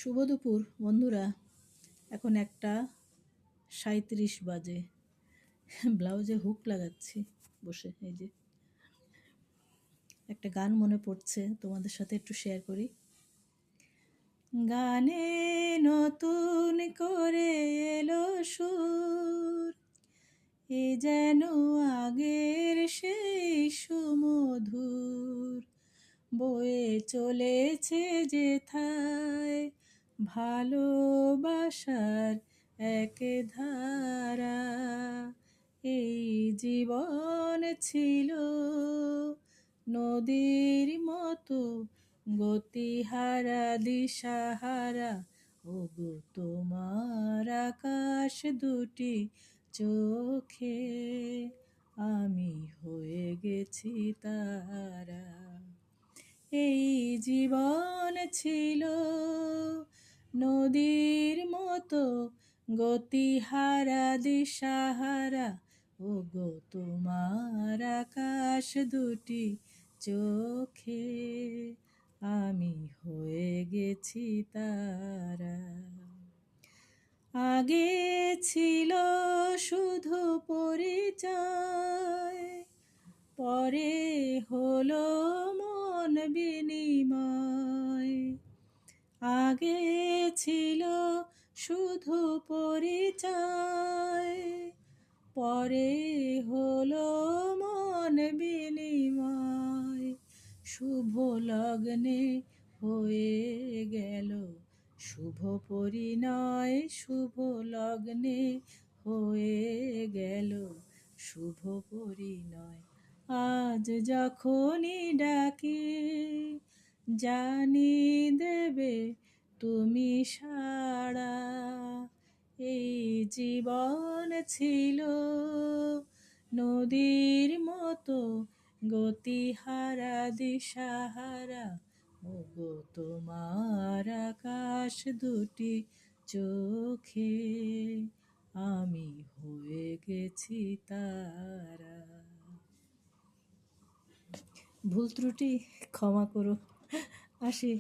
শুভ দুপুর বন্ধুরা। এখন 1:37 বাজে। ব্লাউজে হুক লাগাচ্ছি বসে। এই যে একটা গান মনে পড়ছে, তোমাদের সাথে একটু শেয়ার করি। গানে নতুন করে এলো সুর, এ যেন আগের সেই সুমধুর, বয়ে চলেছে যেথায় ভালোবাসার এক ধারা। এই জীবন ছিল নদীর মতো গতিহারা দিশাহারা, ওগো তোমার আকাশ দুটি চোখে আমি হয়ে গেছি তারা। এই জীবন ছিল নদীর মতো গতিহারা দিশাহারা, ওগো তোমার আকাশ দুটি চোখে আমি হয়ে গেছি তারা। আগে ছিল শুধু পরিচয়, পরে হলো মন বিনিময়। আগে ছিল শুধু পরিচয়, পরে হলো মন বিনিময়। শুভ লগ্নে হয়ে গেল শুভ পরিণয়, শুভ লগ্নে হয়ে গেল শুভ পরিণয়। আজ যখনই ডাকি জানি দেবে তুমি সাড়া। এই জীবন ছিল নদীর মতো গতিহারা দিশাহারা, ওগো তোমার আকাশ দুটি চোখে আমি হয়ে গেছি তারা। ভুল ত্রুটি ক্ষমা করো। আসি।